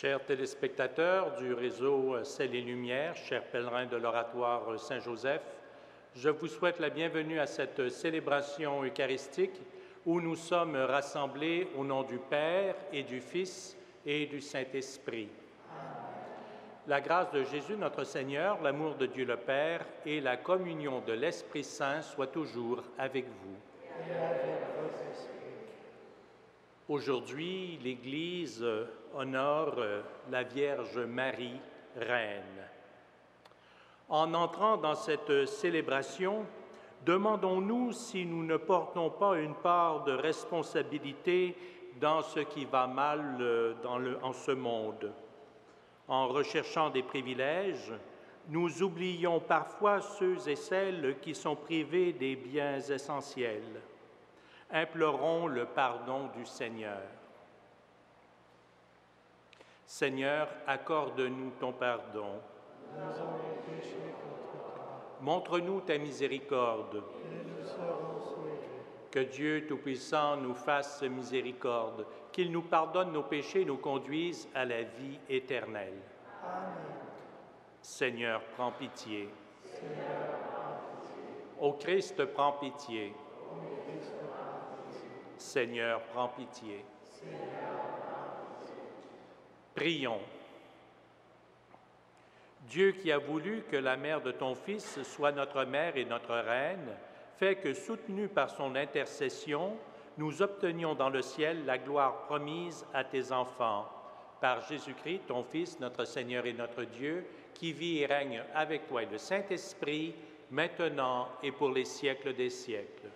Chers téléspectateurs du réseau Ciel et Lumière, chers pèlerins de l'Oratoire Saint-Joseph, je vous souhaite la bienvenue à cette célébration eucharistique où nous sommes rassemblés au nom du Père et du Fils et du Saint-Esprit. La grâce de Jésus notre Seigneur, l'amour de Dieu le Père et la communion de l'Esprit Saint soient toujours avec vous. Et avec vos esprits. Aujourd'hui, l'Église honore la Vierge Marie, Reine. En entrant dans cette célébration, demandons-nous si nous ne portons pas une part de responsabilité dans ce qui va mal en ce monde. En recherchant des privilèges, nous oublions parfois ceux et celles qui sont privés des biens essentiels. Implorons le pardon du Seigneur. Seigneur, accorde-nous ton pardon. Nous avons péché contre toi, Montre-nous ta miséricorde. et nous serons sauvés. Que Dieu Tout-Puissant nous fasse miséricorde, qu'il nous pardonne nos péchés et nous conduise à la vie éternelle. Amen. Seigneur, prends pitié. Seigneur, prends pitié. Ô Christ, prends pitié. Ô Christ, prends pitié. Seigneur, prends pitié. Seigneur, prends pitié. Prions. Dieu qui a voulu que la mère de ton Fils soit notre mère et notre reine, fait que, soutenus par son intercession, nous obtenions dans le ciel la gloire promise à tes enfants. Par Jésus-Christ, ton Fils, notre Seigneur et notre Dieu, qui vit et règne avec toi et le Saint-Esprit, maintenant et pour les siècles des siècles.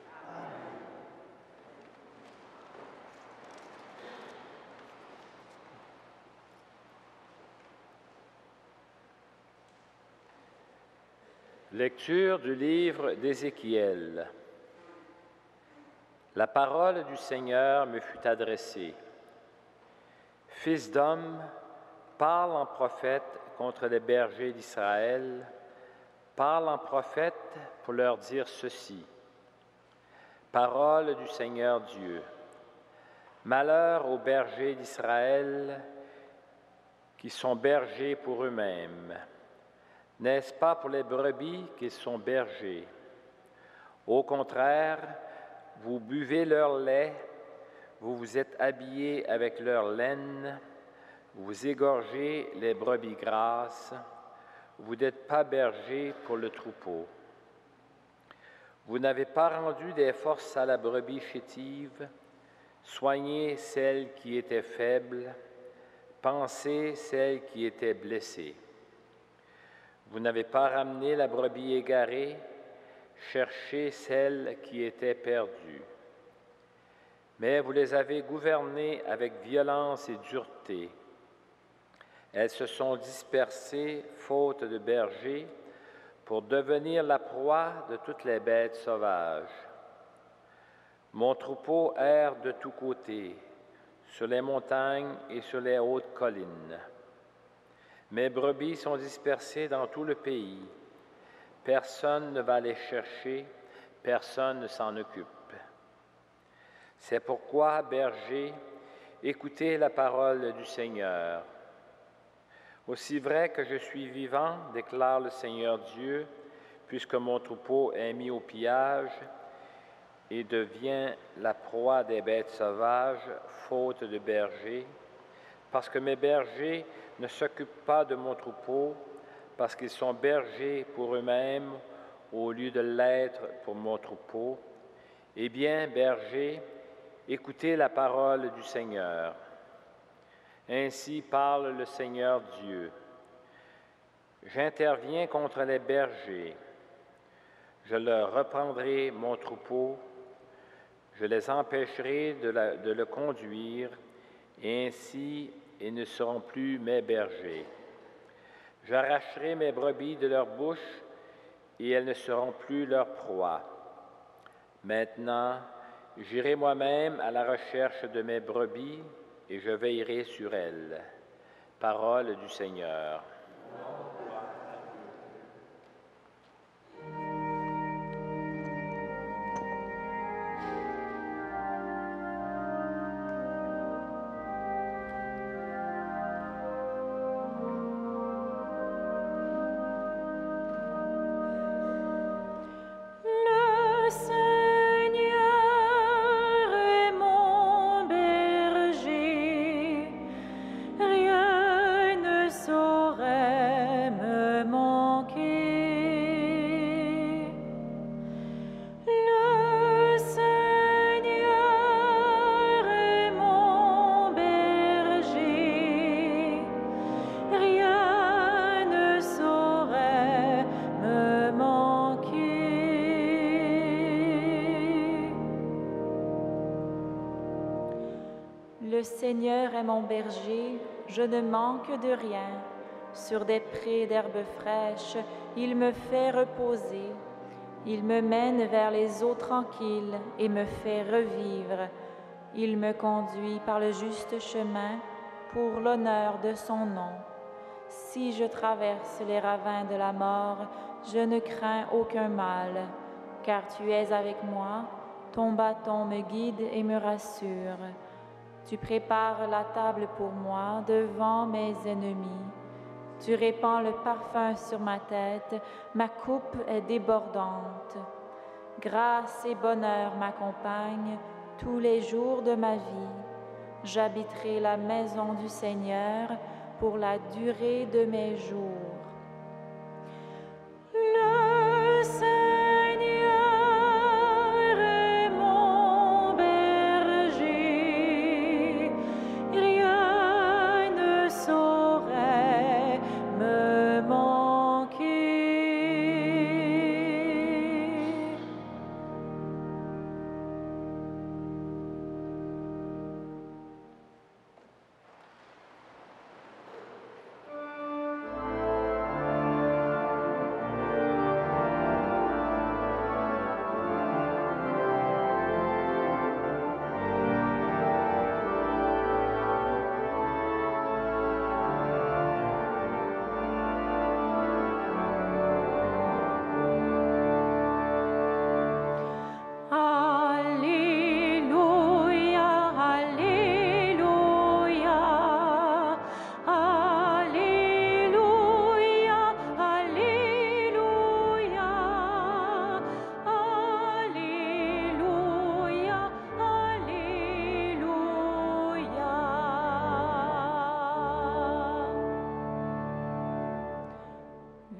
Lecture du livre d'Ézéchiel. La parole du Seigneur me fut adressée. Fils d'homme, parle en prophète contre les bergers d'Israël, parle en prophète pour leur dire ceci. Parole du Seigneur Dieu. Malheur aux bergers d'Israël qui sont bergers pour eux-mêmes. N'est-ce pas pour les brebis qu'ils sont bergers? Au contraire, vous buvez leur lait, vous vous êtes habillés avec leur laine, vous égorgez les brebis grasses, vous n'êtes pas bergers pour le troupeau. Vous n'avez pas rendu des forces à la brebis chétive, soignez celle qui était faible, pensez celle qui était blessée. Vous n'avez pas ramené la brebis égarée, cherchez celle qui était perdue. Mais vous les avez gouvernées avec violence et dureté. Elles se sont dispersées, faute de bergers, pour devenir la proie de toutes les bêtes sauvages. Mon troupeau erre de tous côtés, sur les montagnes et sur les hautes collines. Mes brebis sont dispersées dans tout le pays. Personne ne va les chercher, personne ne s'en occupe. C'est pourquoi, bergers, écoutez la parole du Seigneur. Aussi vrai que je suis vivant, déclare le Seigneur Dieu, puisque mon troupeau est mis au pillage et devient la proie des bêtes sauvages, faute de bergers, parce que mes bergers ne s'occupent pas de mon troupeau, parce qu'ils sont bergers pour eux-mêmes au lieu de l'être pour mon troupeau. Eh bien, bergers, écoutez la parole du Seigneur. Ainsi parle le Seigneur Dieu. J'interviens contre les bergers. Je leur reprendrai mon troupeau. Je les empêcherai de le conduire, et ainsi ils ne seront plus mes bergers. J'arracherai mes brebis de leur bouche, et elles ne seront plus leur proie. Maintenant, j'irai moi-même à la recherche de mes brebis, et je veillerai sur elles. Parole du Seigneur. Le Seigneur est mon berger, je ne manque de rien. Sur des prés d'herbes fraîches, il me fait reposer. Il me mène vers les eaux tranquilles et me fait revivre. Il me conduit par le juste chemin pour l'honneur de son nom. Si je traverse les ravins de la mort, je ne crains aucun mal, car tu es avec moi, ton bâton me guide et me rassure. Tu prépares la table pour moi devant mes ennemis. Tu répands le parfum sur ma tête, ma coupe est débordante. Grâce et bonheur m'accompagnent tous les jours de ma vie. J'habiterai la maison du Seigneur pour la durée de mes jours. Le Seigneur est mon berger, rien ne saurait me manquer.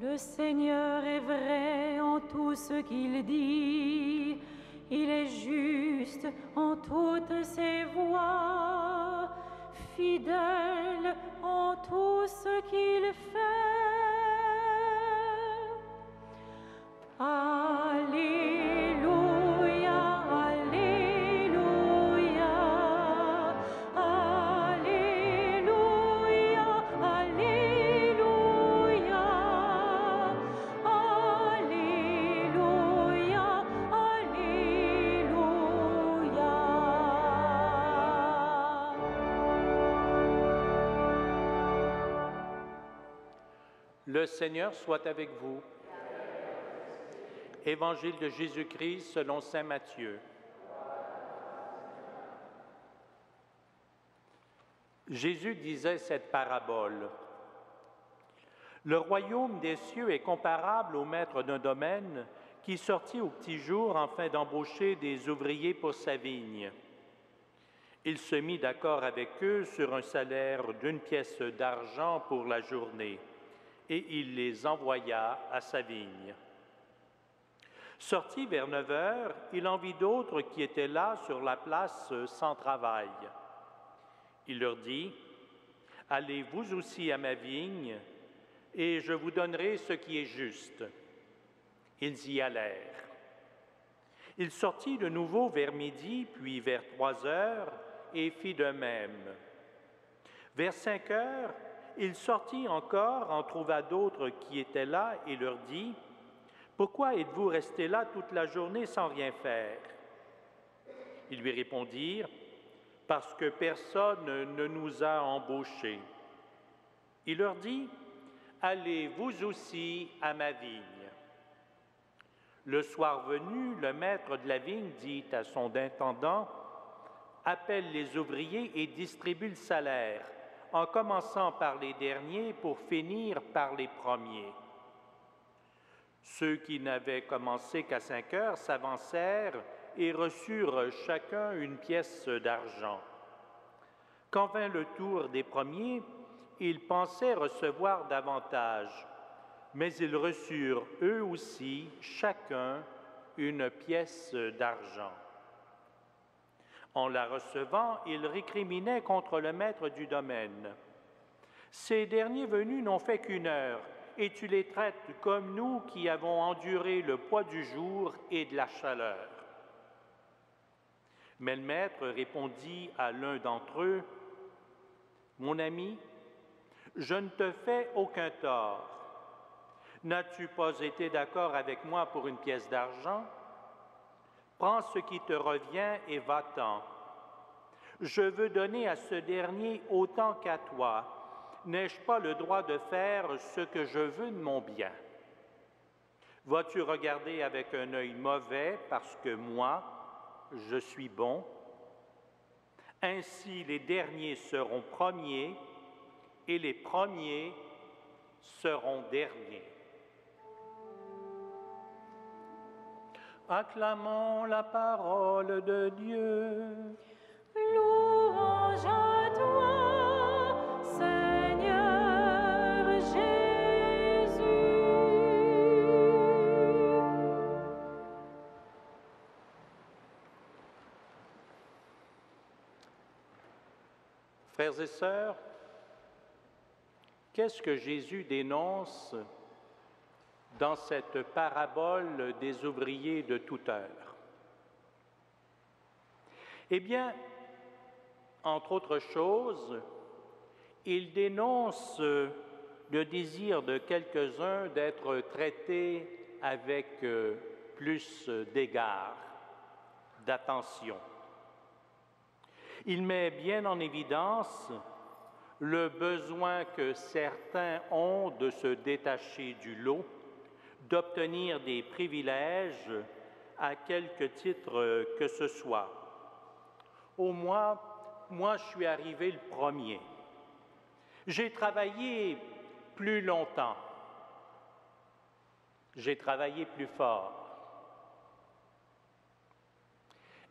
Le Seigneur est vrai en tout ce qu'il dit, il est juste en toutes ses voies, fidèle en tout ce qu'il fait. Alléluia, Alléluia, Alléluia, Alléluia, Alléluia, Alléluia. Le Seigneur soit avec vous. Évangile de Jésus-Christ selon saint Matthieu. Jésus disait cette parabole. Le royaume des cieux est comparable au maître d'un domaine qui sortit au petit jour afin d'embaucher des ouvriers pour sa vigne. Il se mit d'accord avec eux sur un salaire d'1 pièce d'argent pour la journée, et il les envoya à sa vigne. Sorti vers 9 heures, il en vit d'autres qui étaient là sur la place sans travail. Il leur dit, « Allez vous aussi à ma vigne, et je vous donnerai ce qui est juste. » Ils y allèrent. Il sortit de nouveau vers midi, puis vers 3 heures, et fit de même. Vers 5 heures, il sortit encore, en trouva d'autres qui étaient là, et leur dit, « Pourquoi êtes-vous restés là toute la journée sans rien faire? » Ils lui répondirent, « Parce que personne ne nous a embauchés. » Il leur dit, « Allez vous aussi à ma vigne. » Le soir venu, le maître de la vigne dit à son intendant, « Appelle les ouvriers et distribue le salaire, en commençant par les derniers pour finir par les premiers. » Ceux qui n'avaient commencé qu'à 5 heures s'avancèrent et reçurent chacun 1 pièce d'argent. Quand vint le tour des premiers, ils pensaient recevoir davantage, mais ils reçurent eux aussi chacun 1 pièce d'argent. En la recevant, ils récriminaient contre le maître du domaine. « Ces derniers venus n'ont fait qu'1 heure, et tu les traites comme nous qui avons enduré le poids du jour et de la chaleur. » Mais le maître répondit à l'un d'entre eux, « Mon ami, je ne te fais aucun tort. N'as-tu pas été d'accord avec moi pour une pièce d'argent? Prends ce qui te revient et va-t'en. Je veux donner à ce dernier autant qu'à toi. N'ai-je pas le droit de faire ce que je veux de mon bien? Vas-tu regarder avec un œil mauvais parce que moi, je suis bon? Ainsi les derniers seront premiers et les premiers seront derniers. » Acclamons la parole de Dieu. Louange à toi, Seigneur Jésus. Frères et sœurs, qu'est-ce que Jésus dénonce dans cette parabole des ouvriers de toute heure? Eh bien, entre autres choses, il dénonce le désir de quelques-uns d'être traités avec plus d'égard, d'attention. Il met bien en évidence le besoin que certains ont de se détacher du lot, d'obtenir des privilèges à quelque titre que ce soit. Oh, moi, je suis arrivé le premier. J'ai travaillé plus longtemps. J'ai travaillé plus fort.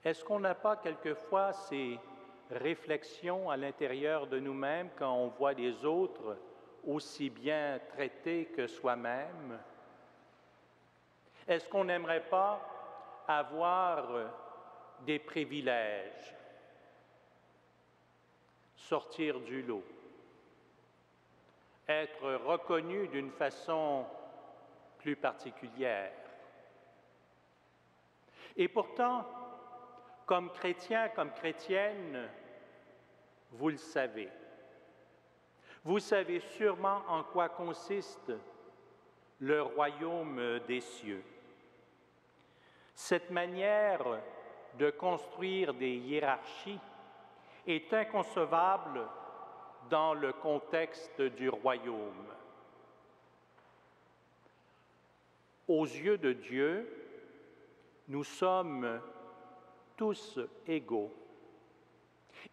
Est-ce qu'on n'a pas quelquefois ces réflexions à l'intérieur de nous-mêmes quand on voit les autres aussi bien traités que soi-même? Est-ce qu'on n'aimerait pas avoir des privilèges, sortir du lot, être reconnu d'une façon plus particulière? Et pourtant, comme chrétien, comme chrétienne, vous le savez. Vous savez sûrement en quoi consiste le royaume des cieux. Cette manière de construire des hiérarchies est inconcevable dans le contexte du royaume. Aux yeux de Dieu, nous sommes tous égaux.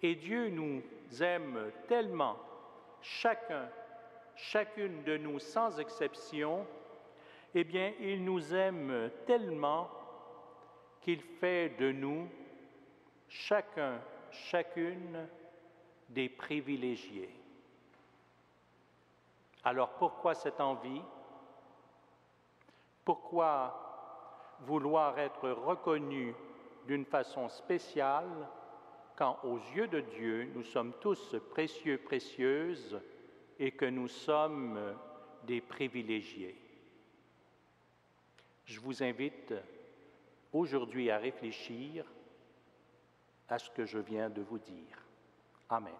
Et Dieu nous aime tellement, chacune de nous sans exception, eh bien, il nous aime tellement qu'il fait de nous, chacune, des privilégiés. Alors pourquoi cette envie? Pourquoi vouloir être reconnu d'une façon spéciale quand aux yeux de Dieu, nous sommes tous précieux, précieuses et que nous sommes des privilégiés? Je vous invite aujourd'hui à réfléchir à ce que je viens de vous dire. Amen.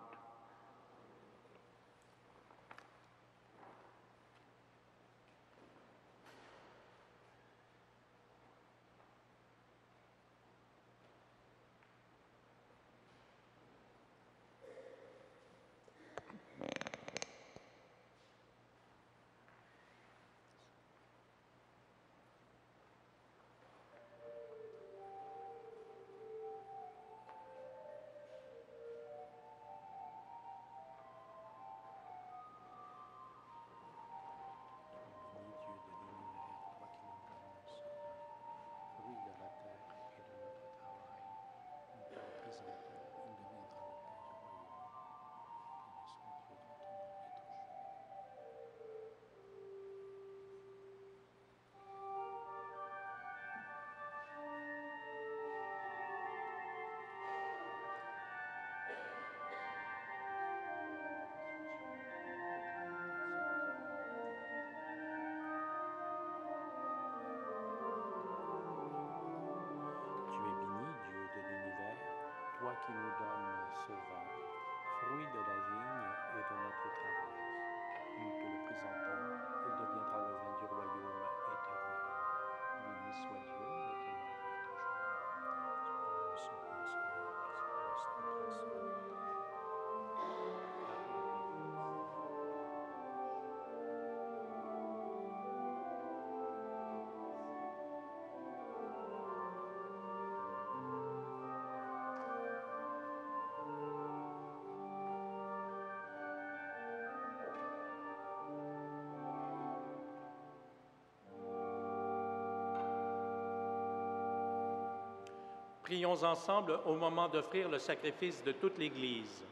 Prions ensemble au moment d'offrir le sacrifice de toute l'Église.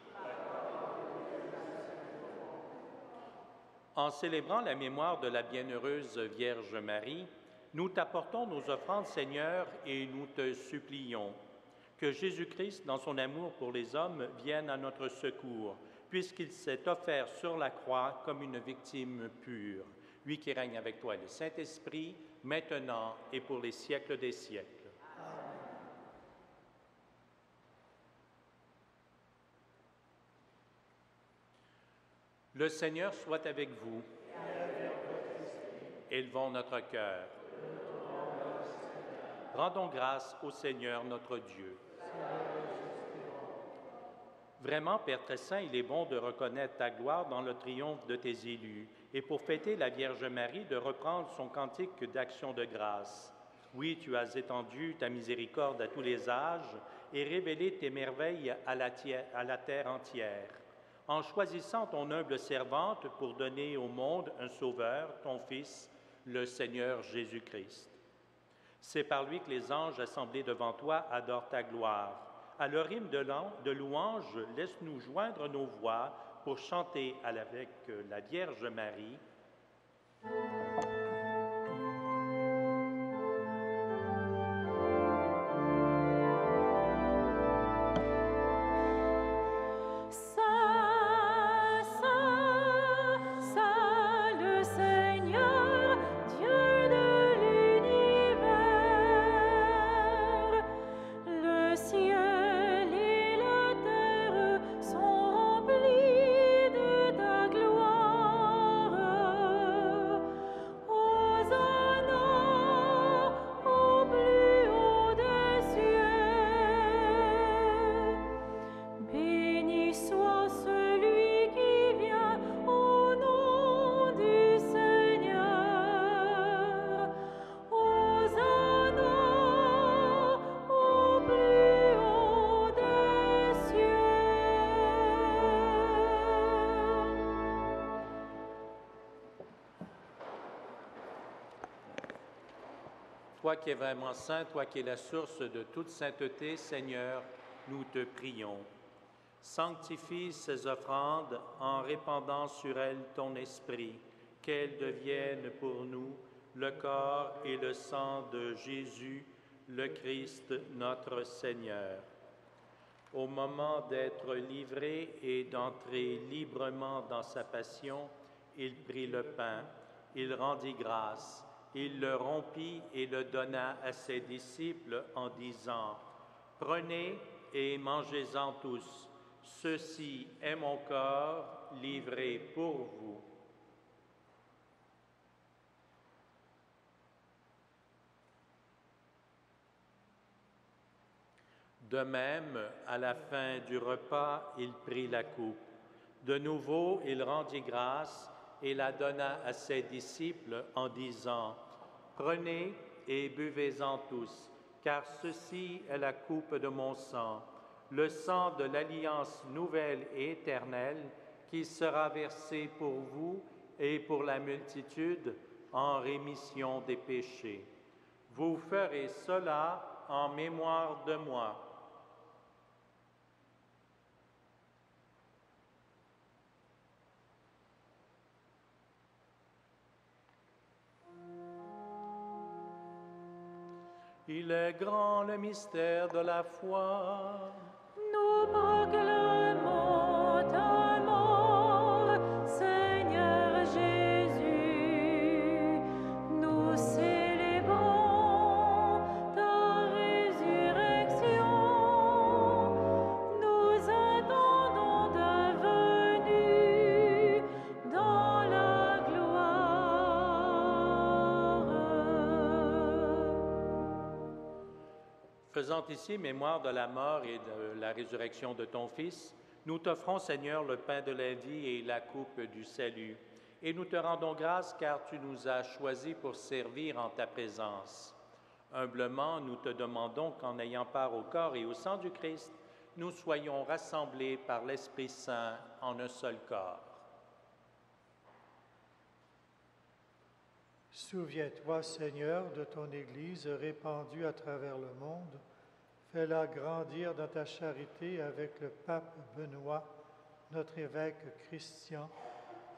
En célébrant la mémoire de la bienheureuse Vierge Marie, nous t'apportons nos offrandes, Seigneur, et nous te supplions que Jésus-Christ, dans son amour pour les hommes, vienne à notre secours, puisqu'il s'est offert sur la croix comme une victime pure, lui qui règne avec toi et le Saint-Esprit, maintenant et pour les siècles des siècles. Le Seigneur soit avec vous. Élevons notre cœur. Rendons grâce au Seigneur notre Dieu. Vraiment, Père très saint, il est bon de reconnaître ta gloire dans le triomphe de tes élus et pour fêter la Vierge Marie de reprendre son cantique d'action de grâce. Oui, tu as étendu ta miséricorde à tous les âges et révélé tes merveilles à la terre entière, en choisissant ton humble servante pour donner au monde un sauveur, ton Fils, le Seigneur Jésus-Christ. C'est par lui que les anges assemblés devant toi adorent ta gloire. À leur hymne de louange, laisse-nous joindre nos voix pour chanter avec la Vierge Marie. Toi qui es vraiment saint, toi qui es la source de toute sainteté, Seigneur, nous te prions. Sanctifie ces offrandes en répandant sur elles ton esprit, qu'elles deviennent pour nous le corps et le sang de Jésus, le Christ, notre Seigneur. Au moment d'être livré et d'entrer librement dans sa passion, il prit le pain, il rendit grâce, il le rompit et le donna à ses disciples en disant : « Prenez et mangez-en tous, ceci est mon corps livré pour vous. » De même, à la fin du repas, il prit la coupe. De nouveau, il rendit grâce et la donna à ses disciples en disant : « Prenez et buvez-en tous, car ceci est la coupe de mon sang, le sang de l'alliance nouvelle et éternelle qui sera versé pour vous et pour la multitude en rémission des péchés. Vous ferez cela en mémoire de moi. » Il est grand le mystère de la foi. Nous proclamons ta mort, Seigneur Jésus. Nous célébrons ta résurrection. Nous attendons ta venue dans la gloire. Faisant ici mémoire de la mort et de la résurrection de ton Fils, nous t'offrons, Seigneur, le pain de la vie et la coupe du salut. Et nous te rendons grâce car tu nous as choisis pour servir en ta présence. Humblement, nous te demandons qu'en ayant part au corps et au sang du Christ, nous soyons rassemblés par l'Esprit Saint en un seul corps. Souviens-toi, Seigneur, de ton Église répandue à travers le monde. Fais-la grandir dans ta charité avec le pape Benoît, notre évêque Christian,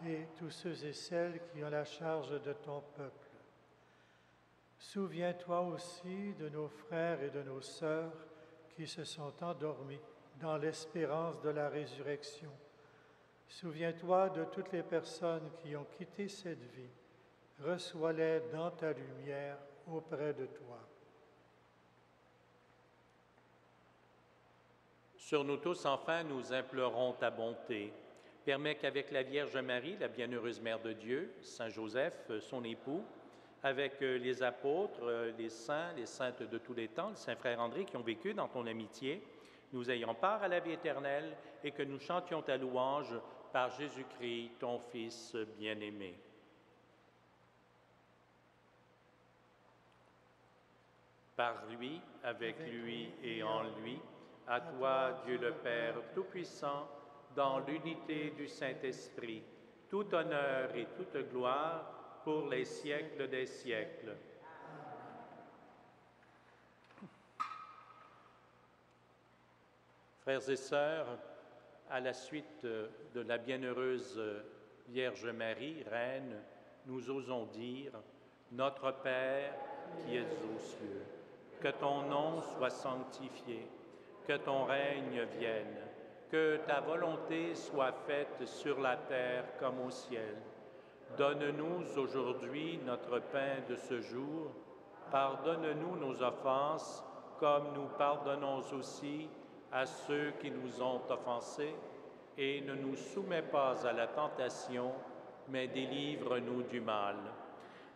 et tous ceux et celles qui ont la charge de ton peuple. Souviens-toi aussi de nos frères et de nos sœurs qui se sont endormis dans l'espérance de la résurrection. Souviens-toi de toutes les personnes qui ont quitté cette vie. Reçois-les dans ta lumière auprès de toi. Sur nous tous, enfin, nous implorons ta bonté. Permets qu'avec la Vierge Marie, la bienheureuse Mère de Dieu, Saint Joseph, son époux, avec les apôtres, les saints, les saintes de tous les temps, le Saint Frère André qui ont vécu dans ton amitié, nous ayons part à la vie éternelle et que nous chantions ta louange par Jésus-Christ, ton Fils bien-aimé. Par lui, avec lui et en lui, à toi, Dieu le Père Tout-Puissant, dans l'unité du Saint-Esprit, tout honneur et toute gloire pour les siècles des siècles. Frères et sœurs, à la suite de la bienheureuse Vierge Marie, Reine, nous osons dire « Notre Père qui es aux cieux, que ton nom soit sanctifié, que ton règne vienne, que ta volonté soit faite sur la terre comme au ciel. Donne-nous aujourd'hui notre pain de ce jour. Pardonne-nous nos offenses, comme nous pardonnons aussi à ceux qui nous ont offensés. Et ne nous soumets pas à la tentation, mais délivre-nous du mal.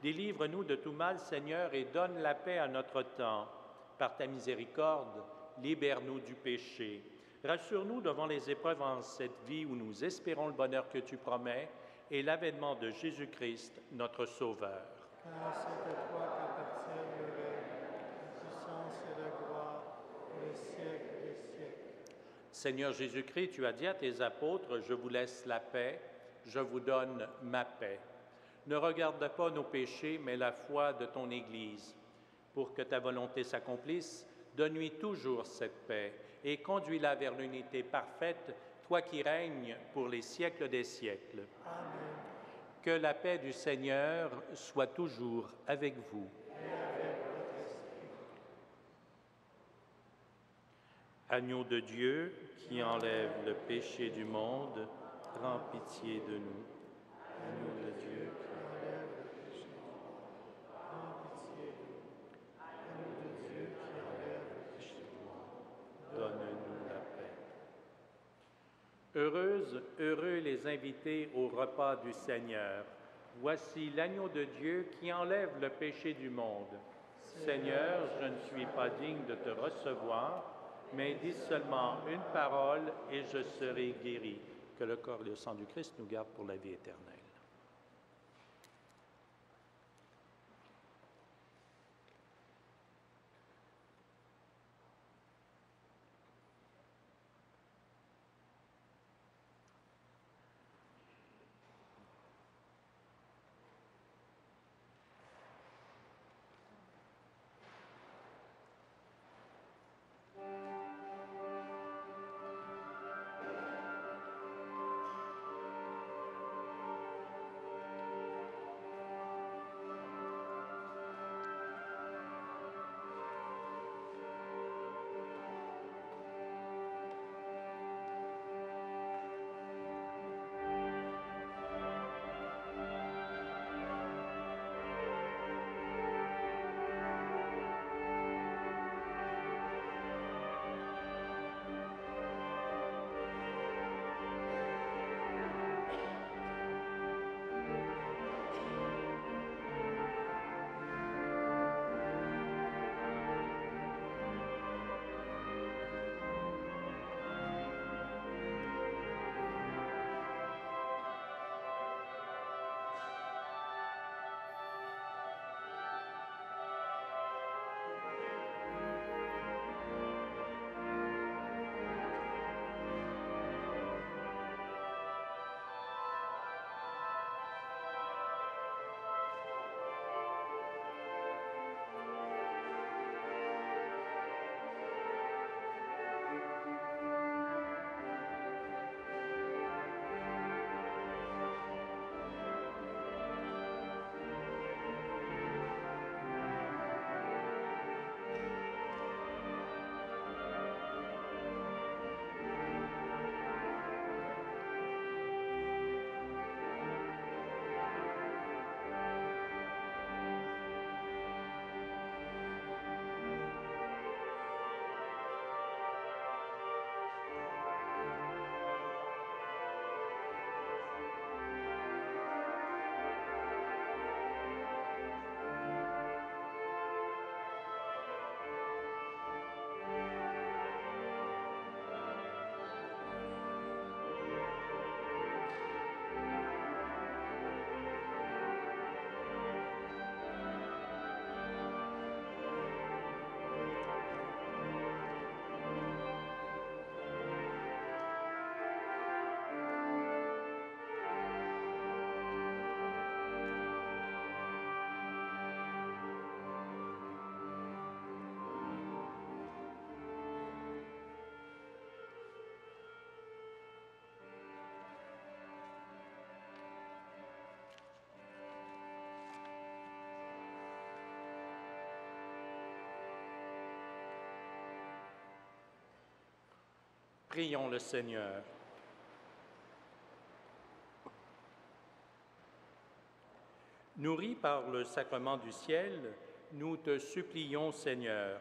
Délivre-nous de tout mal, Seigneur, et donne la paix à notre temps. Par ta miséricorde, libère-nous du péché. Rassure-nous devant les épreuves en cette vie où nous espérons le bonheur que tu promets et l'avènement de Jésus-Christ, notre Sauveur. Car c'est à toi qu'appartiennent le règne, la puissance et la gloire pour les siècles des siècles. Seigneur Jésus-Christ, tu as dit à tes apôtres, « Je vous laisse la paix, je vous donne ma paix. » Ne regarde pas nos péchés, mais la foi de ton Église. Pour que ta volonté s'accomplisse, donne-lui toujours cette paix et conduis-la vers l'unité parfaite, toi qui règnes pour les siècles des siècles. Amen. Que la paix du Seigneur soit toujours avec vous. Et avec votre esprit. Agneau de Dieu qui enlève le péché du monde, prends pitié de nous. Agneau de Dieu qui Enlève le péché du monde. Prends pitié de nous. Agneau de Dieu qui enlève le péché du monde. donne-nous la paix. Heureux les invités au repas du Seigneur. Voici l'agneau de Dieu qui enlève le péché du monde. Seigneur, je ne suis pas digne de te recevoir, mais dis seulement une parole et je serai guéri. Que le corps et le sang du Christ nous gardent pour la vie éternelle. Prions le Seigneur. Nourris par le sacrement du ciel, nous te supplions, Seigneur,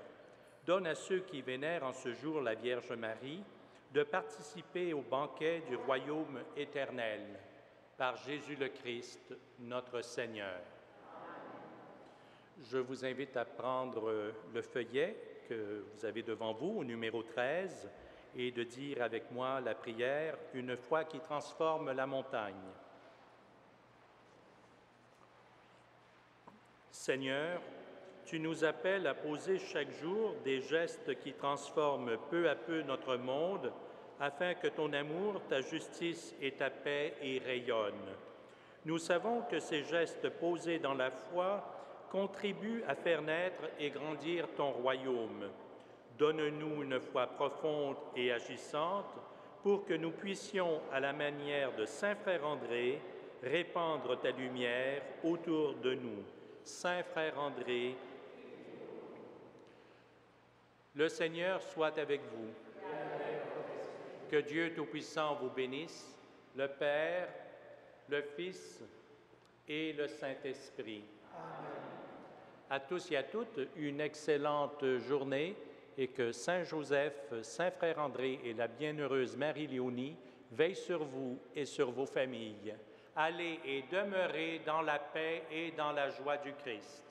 donne à ceux qui vénèrent en ce jour la Vierge Marie de participer au banquet du royaume éternel, par Jésus le Christ, notre Seigneur. Je vous invite à prendre le feuillet que vous avez devant vous, au numéro 13, et de dire avec moi la prière « Une foi qui transforme la montagne ». Seigneur, tu nous appelles à poser chaque jour des gestes qui transforment peu à peu notre monde, afin que ton amour, ta justice et ta paix y rayonnent. Nous savons que ces gestes posés dans la foi contribuent à faire naître et grandir ton royaume. Donne-nous une foi profonde et agissante pour que nous puissions, à la manière de Saint Frère André, répandre ta lumière autour de nous. Saint Frère André, le Seigneur soit avec vous. Que Dieu Tout-Puissant vous bénisse, le Père, le Fils et le Saint-Esprit. À tous et à toutes, une excellente journée et que Saint Joseph, Saint Frère André et la bienheureuse Marie-Léonie veillent sur vous et sur vos familles. Allez et demeurez dans la paix et dans la joie du Christ.